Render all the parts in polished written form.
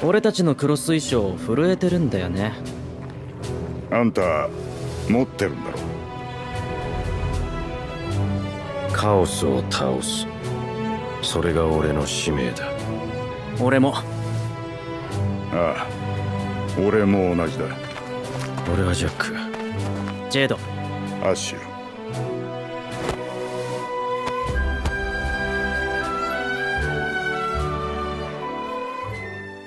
俺たちのクロス衣装震えてるんだよね。あんた持ってるんだろ。カオスを倒す。それが俺の使命だ。俺も。ああ、俺も同じだ。俺はジャック。ジェイド。アッシュ。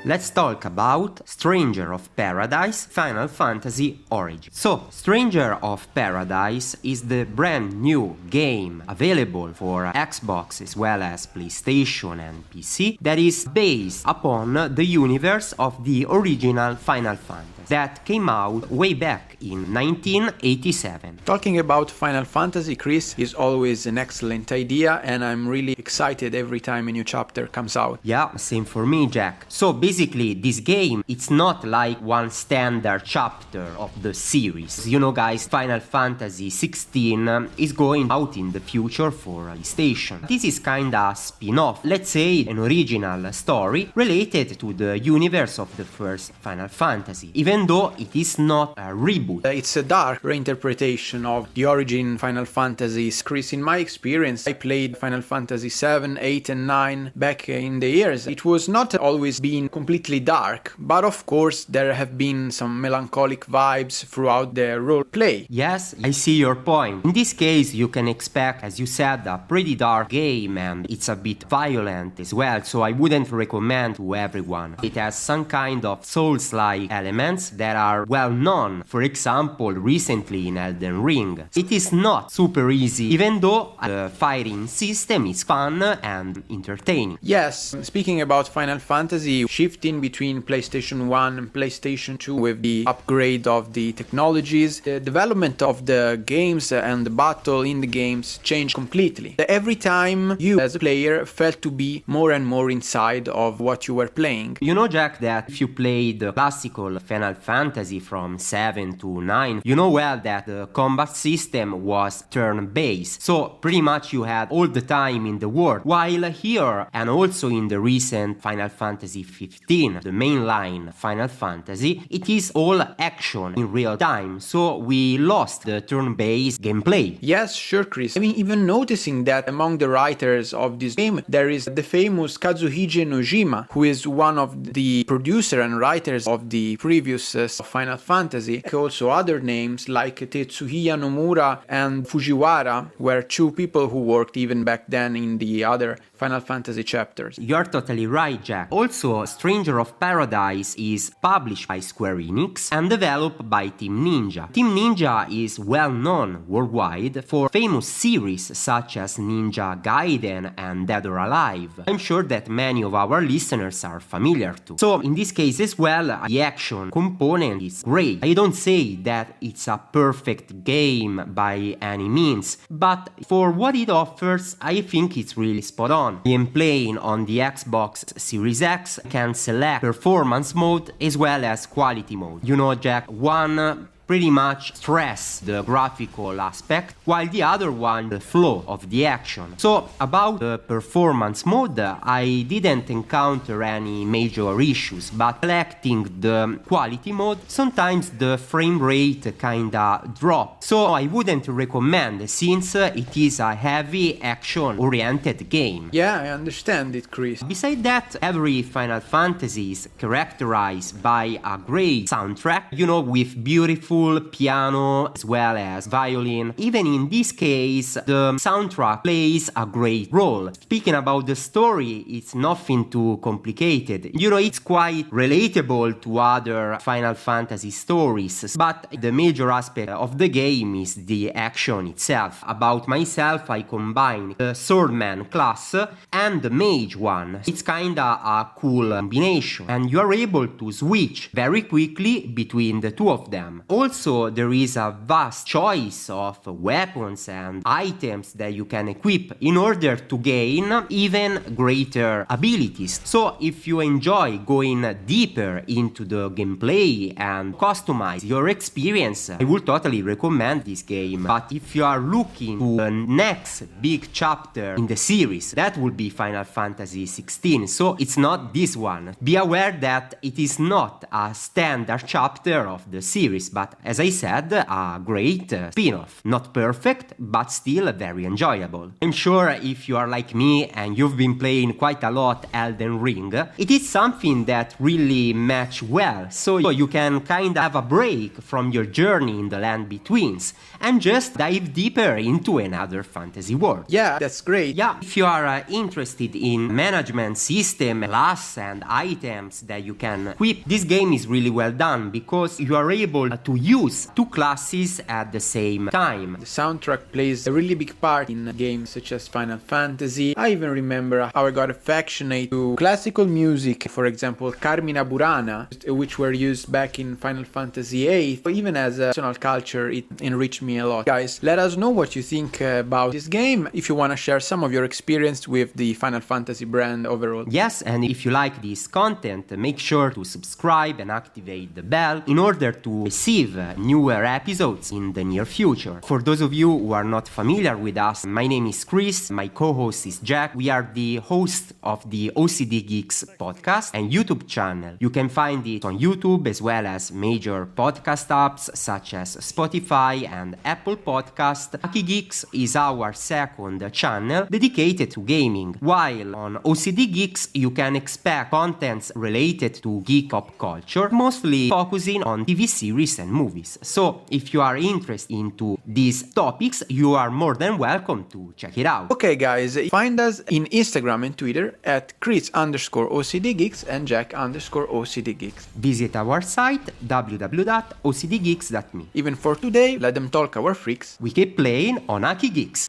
Let's talk about Stranger of Paradise Final Fantasy Origin. So, Stranger of Paradise is the brand new game available for Xbox as well as PlayStation and PC that is based upon the universe of the original Final Fantasy that came out way back in 1987. Talking about Final Fantasy, Chris, is always an excellent idea, and I'm really excited every time a new chapter comes out. Yeah, same for me, Jack. So basically, this game, it's not like one standard chapter of the series. You know, guys, Final Fantasy 16 is going out in the future for PlayStation. This is kinda a spin-off, let's say an original story related to the universe of the first Final Fantasy, even though it is not a reboot. It's a dark reinterpretation of the origin Final Fantasies. Chris, in my experience, I played Final Fantasy 7, 8 and 9 back in the years. It was not always been completely dark, but of course there have been some melancholic vibes throughout the roleplay. Yes, I see your point. In this case, you can expect, as you said, a pretty dark game, and it's a bit violent as well, so I wouldn't recommend to everyone. It has some kind of Souls-like elements that are well known, for example, recently in Elden Ring. It is not super easy, even though the fighting system is fun and entertaining. Yes, speaking about Final Fantasy, shifting between PlayStation 1 and PlayStation 2 with the upgrade of the technologies, the development of the games and the battle in the games changed completely. Every time you as a player felt to be more and more inside of what you were playing. You know, Jack, that if you played the classical Final Fantasy from 7 to 9, you know well that the combat system was turn-based, so pretty much you had all the time in the world, while here, and also in the recent Final Fantasy 15, the mainline Final Fantasy, it is all action in real time, so we lost the turn-based gameplay. Yes, sure, Chris. I mean, even noticing that among the writers of this game, there is the famous Kazuhige Nojima, who is one of the producer and writers of the previous Final Fantasy. Also other names like Tetsuya Nomura and Fujiwara were two people who worked even back then in the other Final Fantasy chapters. You're totally right, Jack. Also, Stranger of Paradise is published by Square Enix and developed by Team Ninja. Team Ninja is well known worldwide for famous series such as Ninja Gaiden and Dead or Alive. I'm sure that many of our listeners are familiar too. So, in this case as well, the action component is great. I don't say that it's a perfect game by any means, but for what it offers, I think it's really spot on. I am playing on the Xbox Series X, can select performance mode as well as quality mode. You know, Jack, one pretty much stress the graphical aspect, while the other one the flow of the action. So about the performance mode, I didn't encounter any major issues, but selecting the quality mode, sometimes the frame rate kinda drops. So I wouldn't recommend, since it is a heavy action oriented game. Yeah, I understand it, Chris. Besides that, every Final Fantasy is characterized by a great soundtrack, you know, with beautiful piano as well as violin. Even in this case, the soundtrack plays a great role. Speaking about the story, it's nothing too complicated. You know, it's quite relatable to other Final Fantasy stories, but the major aspect of the game is the action itself. About myself, I combine the swordman class and the mage one. It's kinda a cool combination, and you are able to switch very quickly between the two of them. Also, there is a vast choice of weapons and items that you can equip in order to gain even greater abilities. So if you enjoy going deeper into the gameplay and customize your experience, I would totally recommend this game. But if you are looking to the next big chapter in the series, that would be Final Fantasy XVI. So it's not this one. Be aware that it is not a standard chapter of the series, but as I said, a great spin-off. Not perfect, but still very enjoyable. I'm sure if you are like me and you've been playing quite a lot Elden Ring, it is something that really match well, so you can kind of have a break from your journey in the land betweens and just dive deeper into another fantasy world. Yeah, that's great. Yeah, if you are interested in management system, class and items that you can equip, this game is really well done because you are able to use two classes at the same time. The soundtrack plays a really big part in games such as Final Fantasy. I even remember how I got affectionate to classical music, for example Carmina Burana, which were used back in Final Fantasy VIII. Even as a personal culture, it enriched me a lot. Guys, let us know what you think about this game, if you want to share some of your experience with the Final Fantasy brand overall. Yes, and if you like this content, make sure to subscribe and activate the bell in order to receive newer episodes in the near future. For those of you who are not familiar with us, my name is Chris, my co-host is Jack. We are the host of the Ocd Geeks podcast and YouTube channel. You can find it on YouTube as well as major podcast apps such as Spotify and Apple Podcast. Ocd Geeks is our second channel dedicated to gaming, while on Ocd Geeks you can expect contents related to geek pop culture, mostly focusing on TV series and movies. So if you are interested into these topics, you are more than welcome to check it out. Okay guys, find us in Instagram and Twitter at Chris_OCDGeeks and Jack_OCDGeeks. Visit our site www.ocdgeeks.me. Even for today, let them talk, our freaks. We keep playing on Ocd Geeks.